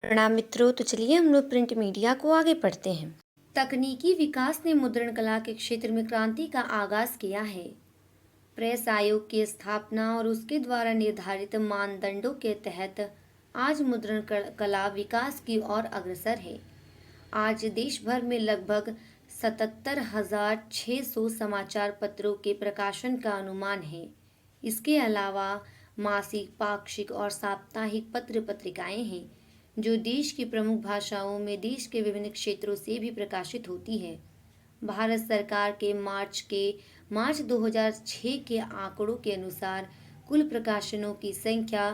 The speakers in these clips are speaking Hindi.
प्रणाम मित्रों। तो चलिए हम लोग प्रिंट मीडिया को आगे पढ़ते हैं। तकनीकी विकास ने मुद्रण कला के क्षेत्र में क्रांति का आगाज किया है। प्रेस आयोग की स्थापना और उसके द्वारा निर्धारित मानदंडों के तहत आज मुद्रण कला विकास की ओर अग्रसर है। आज देश भर में लगभग 77,600 समाचार पत्रों के प्रकाशन का अनुमान है। इसके अलावा मासिक, पाक्षिक और साप्ताहिक पत्र पत्रिकाएं हैं जो देश की प्रमुख भाषाओं में देश के विभिन्न क्षेत्रों से भी प्रकाशित होती है। भारत सरकार के मार्च 2006 के आंकड़ों के अनुसार कुल प्रकाशनों की संख्या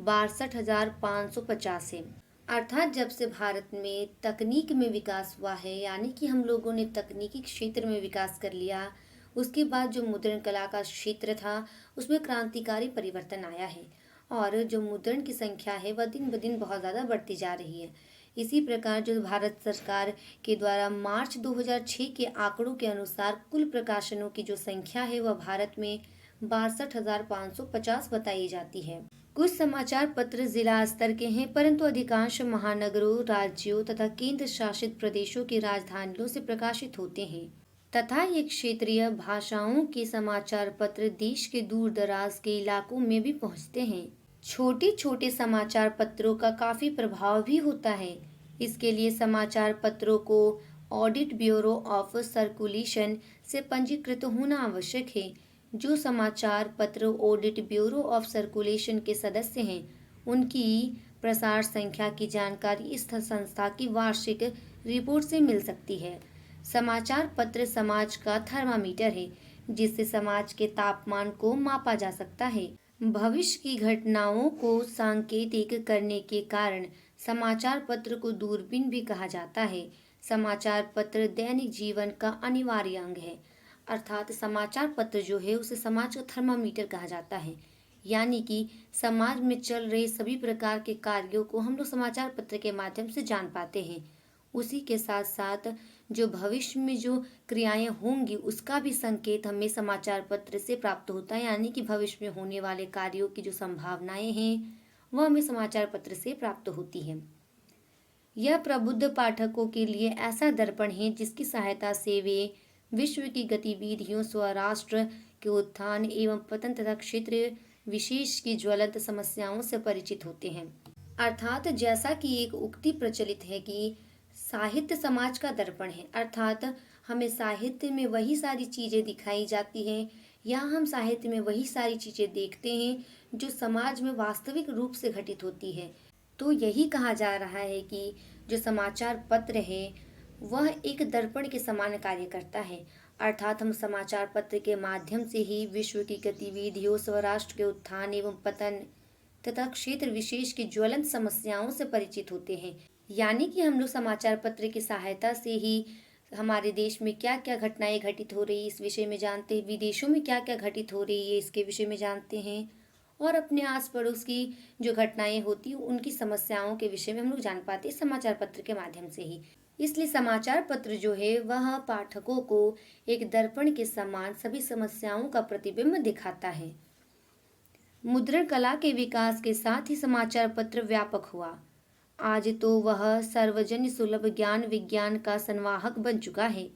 62,550 है। अर्थात जब से भारत में तकनीक में विकास हुआ है, यानी कि हम लोगों ने तकनीकी क्षेत्र में विकास कर लिया, उसके बाद जो मुद्रण कला का क्षेत्र था उसमें क्रांतिकारी परिवर्तन आया है और जो मुद्रण की संख्या है वह दिन ब दिन बहुत ज़्यादा बढ़ती जा रही है। इसी प्रकार जो भारत सरकार के द्वारा मार्च 2006 के आंकड़ों के अनुसार कुल प्रकाशनों की जो संख्या है वह भारत में 62,550 बताई जाती है। कुछ समाचार पत्र जिला स्तर के हैं, परंतु अधिकांश महानगरों, राज्यों तथा केंद्र शासित प्रदेशों की राजधानियों से प्रकाशित होते हैं तथा ये क्षेत्रीय भाषाओं के समाचार पत्र देश के दूर दराज के इलाकों में भी पहुंचते हैं। छोटे छोटे समाचार पत्रों का काफी प्रभाव भी होता है। इसके लिए समाचार पत्रों को ऑडिट ब्यूरो ऑफ सर्कुलेशन से पंजीकृत होना आवश्यक है। जो समाचार पत्र ऑडिट ब्यूरो ऑफ सर्कुलेशन के सदस्य हैं, उनकी प्रसार संख्या की जानकारी इस संस्था की वार्षिक रिपोर्ट से मिल सकती है। समाचार पत्र समाज का थर्मामीटर है, जिससे समाज के तापमान को मापा जा सकता है। भविष्य की घटनाओं को सांकेतिक करने के कारण समाचार पत्र को दूरबीन भी कहा जाता है। समाचार पत्र दैनिक जीवन का अनिवार्य अंग है। अर्थात समाचार पत्र जो है उसे समाज का थर्मामीटर कहा जाता है, यानी कि समाज में चल रहे सभी प्रकार के कार्यों को हम लोग समाचार पत्र के माध्यम से जान पाते हैं। उसी के साथ साथ जो भविष्य में जो क्रियाएं होंगी उसका भी संकेत हमें समाचार पत्र से प्राप्त होता है, यानी कि भविष्य में होने वाले कार्यों की जो संभावनाएं हैं वह हमें समाचार पत्र से प्राप्त होती है। यह प्रबुद्ध पाठकों के लिए ऐसा दर्पण है जिसकी सहायता से वे विश्व की गतिविधियों, स्वराष्ट्र के उत्थान एवं पतन तथा क्षेत्र विशेष की ज्वलंत समस्याओं से परिचित होते हैं। अर्थात जैसा कि एक उक्ति प्रचलित है कि साहित्य समाज का दर्पण है, अर्थात हमें साहित्य में वही सारी चीजें दिखाई जाती हैं या हम साहित्य में वही सारी चीजें देखते हैं जो समाज में वास्तविक रूप से घटित होती है। तो यही कहा जा रहा है कि जो समाचार पत्र है वह एक दर्पण के समान कार्य करता है। अर्थात हम समाचार पत्र के माध्यम से ही विश्व की गतिविधियों, स्वराष्ट्र के उत्थान एवं पतन तथा क्षेत्र विशेष की ज्वलंत समस्याओं से परिचित होते हैं। यानी कि हम लोग समाचार पत्र की सहायता से ही हमारे देश में क्या क्या घटनाएं घटित हो रही है इस विषय में जानते हैं, विदेशों में क्या क्या घटित हो रही है इसके विषय में जानते हैं, और अपने आस पड़ोस की जो घटनाएं होती हैं उनकी समस्याओं के विषय में हम लोग जान पाते हैं समाचार पत्र के माध्यम से ही। इसलिए समाचार पत्र जो है वह पाठकों को एक दर्पण के समान सभी समस्याओं का प्रतिबिंब दिखाता है। मुद्रण कला के विकास के साथ ही समाचार पत्र व्यापक हुआ। आज तो वह सार्वजनिक सुलभ ज्ञान विज्ञान का संवाहक बन चुका है।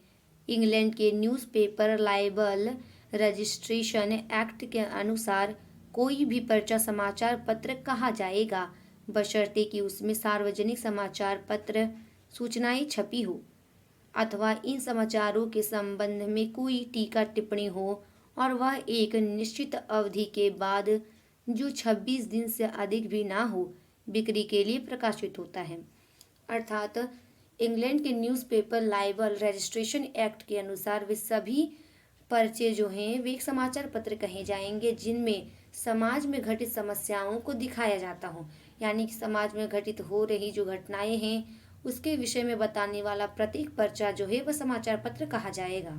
इंग्लैंड के न्यूज़पेपर लाइबल रजिस्ट्रेशन एक्ट के अनुसार कोई भी पर्चा समाचार पत्र कहा जाएगा, बशर्ते कि उसमें सार्वजनिक समाचार पत्र सूचनाएं छपी हो अथवा इन समाचारों के संबंध में कोई टीका टिप्पणी हो और वह एक निश्चित अवधि के बाद, जो 26 दिन से अधिक भी ना हो, बिक्री के लिए प्रकाशित होता है। अर्थात इंग्लैंड के न्यूज़पेपर लाइबल रजिस्ट्रेशन एक्ट के अनुसार वे सभी पर्चे जो हैं वे एक समाचार पत्र कहे जाएंगे जिनमें समाज में घटित समस्याओं को दिखाया जाता हो, यानी कि समाज में घटित हो रही जो घटनाएं हैं उसके विषय में बताने वाला प्रत्येक पर्चा जो है वह समाचार पत्र कहा जाएगा।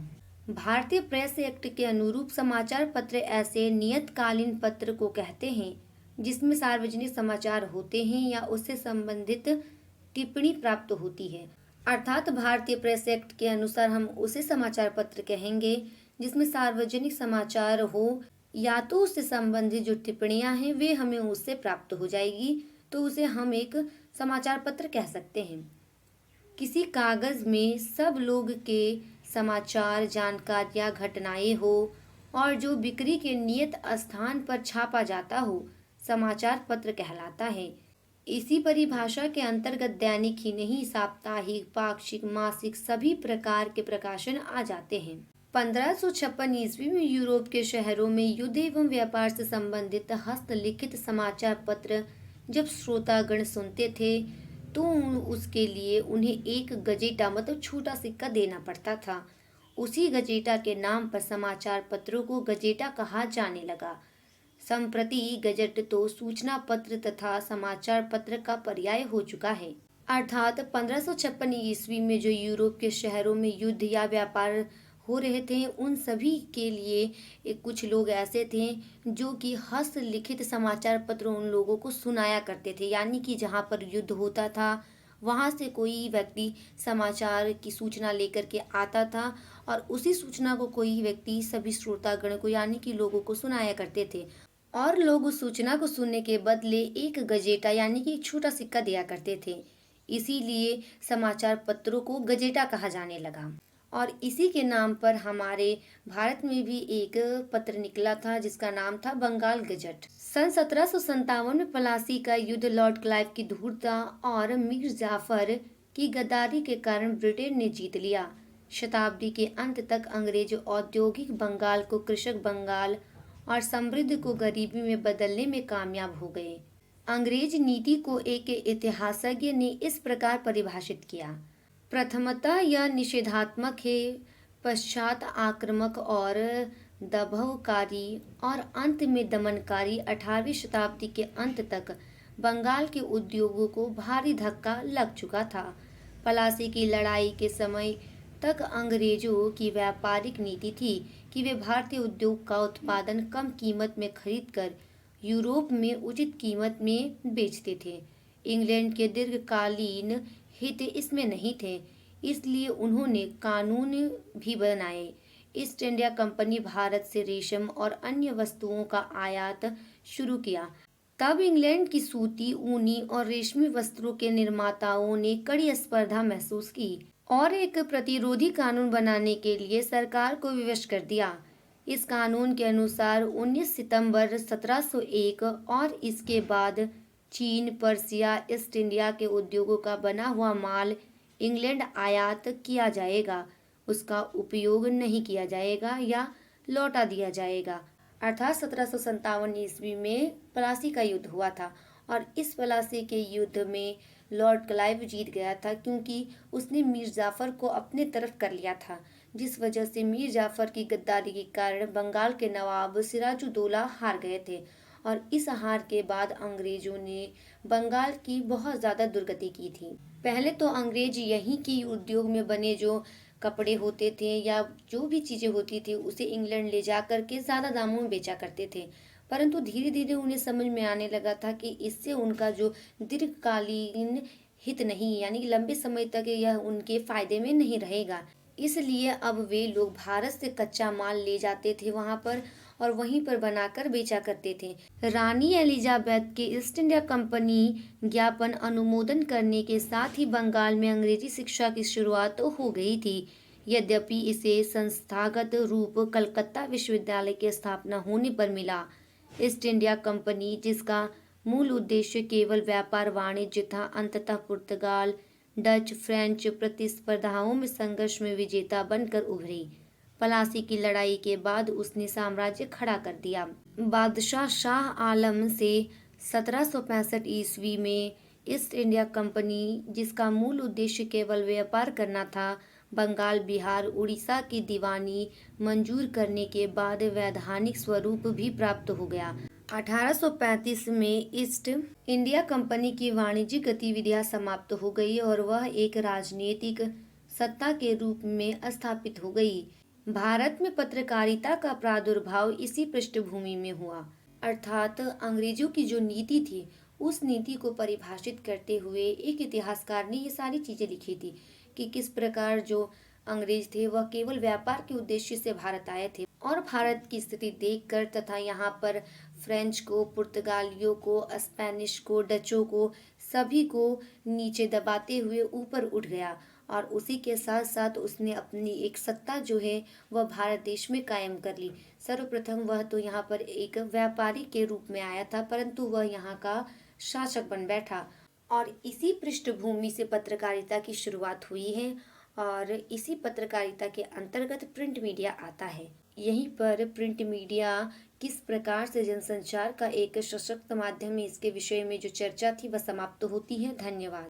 भारतीय प्रेस एक्ट के अनुरूप समाचार पत्र ऐसे नियतकालीन पत्र को कहते हैं जिसमें सार्वजनिक समाचार होते हैं या उससे संबंधित टिप्पणी प्राप्त होती है। अर्थात भारतीय प्रेस एक्ट के अनुसार हम उसे समाचार पत्र कहेंगे जिसमें सार्वजनिक समाचार हो या तो उससे संबंधित जो टिप्पणियां हैं वे हमें उससे प्राप्त हो जाएगी, तो उसे हम एक समाचार पत्र कह सकते हैं। किसी कागज में सब लोग के समाचार, जानकारियां, घटनाएं हो और जो बिक्री के नियत स्थान पर छापा जाता हो, समाचार पत्र कहलाता है। इसी परिभाषा के अंतर्गत दैनिक ही नहीं, साप्ताहिक, पाक्षिक, मासिक सभी प्रकार के प्रकाशन आ जाते हैं। 1556 ईस्वी में यूरोप के शहरों में युद्ध एवं व्यापार से संबंधित हस्तलिखित समाचार पत्र जब श्रोतागण सुनते थे तो उसके लिए उन्हें एक गजेटा मतलब छोटा सिक्का देना पड़ता था। उसी गजेटा के नाम पर समाचार पत्रों को गजेटा कहा जाने लगा। संप्रति गजट तो सूचना पत्र तथा समाचार पत्र का पर्याय हो चुका है। अर्थात 1556 ईस्वी में जो यूरोप के शहरों में युद्ध या व्यापार हो रहे थे, उन सभी के लिए कुछ लोग ऐसे थे जो कि हस्तलिखित समाचार पत्र उन लोगों को सुनाया करते थे। यानी कि जहाँ पर युद्ध होता था वहाँ से कोई व्यक्ति समाचार की सूचना लेकर के आता था और उसी सूचना को कोई व्यक्ति सभी श्रोतागण को यानी कि लोगों को सुनाया करते थे और लोग उस सूचना को सुनने के बदले एक गजेटा यानी कि एक छोटा सिक्का दिया करते थे। इसीलिए समाचार पत्रों को गजेटा कहा जाने लगा और इसी के नाम पर हमारे भारत में भी एक पत्र निकला था जिसका नाम था बंगाल गजट। सन 1757 में प्लासी का युद्ध लॉर्ड क्लाइव की धूर्तता और मीर जाफर की गद्दारी के कारण ब्रिटेन ने जीत लिया। शताब्दी के अंत तक अंग्रेज औद्योगिक बंगाल को कृषक बंगाल और समृद्ध को गरीबी में बदलने में कामयाब हो गए। अंग्रेज नीति को एक इतिहासज्ञ ने इस प्रकार परिभाषित किया: प्रथमतः यह निषेधात्मक है, पश्चात आक्रामक और दबावकारी और अंत में दमनकारी। 18वीं शताब्दी के अंत तक बंगाल के उद्योगों को भारी धक्का लग चुका था। प्लासी की लड़ाई के समय तक अंग्रेजों की व्यापारिक नीति थी कि वे भारतीय उद्योग का उत्पादन कम कीमत में खरीदकर यूरोप में उचित कीमत में बेचते थे। इंग्लैंड के दीर्घकालीन हित इसमें नहीं थे, इसलिए उन्होंने कानून भी बनाए। ईस्ट इंडिया कंपनी भारत से रेशम और अन्य वस्तुओं का आयात शुरू किया। तब इंग्लैंड की सूती, ऊनी और रेशमी वस्त्रों के निर्माताओं ने कड़ी स्पर्धा महसूस की और एक प्रतिरोधी कानून बनाने के लिए सरकार को विवश कर दिया। इस कानून के अनुसार 19 सितंबर 1701 और इसके बाद चीन, पर्सिया, ईस्ट इंडिया के उद्योगों का बना हुआ माल इंग्लैंड आयात किया जाएगा, उसका उपयोग नहीं किया जाएगा या लौटा दिया जाएगा। अर्थात 1757 ईस्वी में प्लासी का युद्ध हुआ था और इस प्लासी के युद्ध में लॉर्ड क्लाइव जीत गया था क्योंकि उसने मीर जाफर को अपने तरफ कर लिया था, जिस वजह से मीर जाफर की गद्दारी के कारण बंगाल के नवाब सिराजुद्दौला हार गए थे और इस हार के बाद अंग्रेजों ने बंगाल की बहुत ज़्यादा दुर्गति की थी। पहले तो अंग्रेज यहीं की उद्योग में बने जो कपड़े होते थे या जो भी चीज़ें होती थी उसे इंग्लैंड ले जा करके ज़्यादा दामों में बेचा करते थे, परंतु धीरे धीरे उन्हें समझ में आने लगा था कि इससे उनका जो दीर्घकालीन हित नहीं यानी लंबे समय तक यह उनके फायदे में नहीं रहेगा। इसलिए अब वे लोग भारत से कच्चा माल ले जाते थे वहां पर और वहीं पर बनाकर बेचा करते थे। रानी एलिजाबेथ के ईस्ट इंडिया कंपनी ज्ञापन अनुमोदन करने के साथ ही बंगाल में अंग्रेजी शिक्षा की शुरुआत तो हो गई थी। यद्यपि इसे संस्थागत रूप कलकत्ता विश्वविद्यालय की स्थापना होने पर मिला। ईस्ट इंडिया कंपनी, जिसका मूल उद्देश्य केवल व्यापार वाणिज्य था, अंततः पुर्तगाल, डच, फ्रेंच प्रतिस्पर्धाओं में संघर्ष में विजेता बनकर उभरी। प्लासी की लड़ाई के बाद उसने साम्राज्य खड़ा कर दिया। बादशाह शाह आलम से 1765 ईस्वी में ईस्ट इंडिया कंपनी, जिसका मूल उद्देश्य केवल व्यापार करना था, बंगाल, बिहार, उड़ीसा की दीवानी मंजूर करने के बाद वैधानिक स्वरूप भी प्राप्त हो गया। 1835 में ईस्ट इंडिया कंपनी की वाणिज्यिक गतिविधियां समाप्त हो गई और वह एक राजनीतिक सत्ता के रूप में स्थापित हो गई। भारत में पत्रकारिता का प्रादुर्भाव इसी पृष्ठभूमि में हुआ। अर्थात अंग्रेजों की जो नीति थी उस नीति को परिभाषित करते हुए एक इतिहासकार ने ये सारी चीजें लिखी थी कि किस प्रकार जो अंग्रेज थे वह केवल व्यापार के उद्देश्य से भारत आए थे और भारत की स्थिति देखकर तथा यहाँ पर फ्रेंच को, पुर्तगालियों को, स्पेनिश को, डचों को सभी को नीचे दबाते हुए ऊपर उठ गया और उसी के साथ साथ उसने अपनी एक सत्ता जो है वह भारत देश में कायम कर ली। सर्वप्रथम वह तो यहाँ पर एक व्यापारी के रूप में आया था, परंतु वह यहाँ का शासक बन बैठा और इसी पृष्ठभूमि से पत्रकारिता की शुरुआत हुई है और इसी पत्रकारिता के अंतर्गत प्रिंट मीडिया आता है। यहीं पर प्रिंट मीडिया किस प्रकार से जनसंचार का एक सशक्त माध्यम है, इसके विषय में जो चर्चा थी वह समाप्त होती है। धन्यवाद।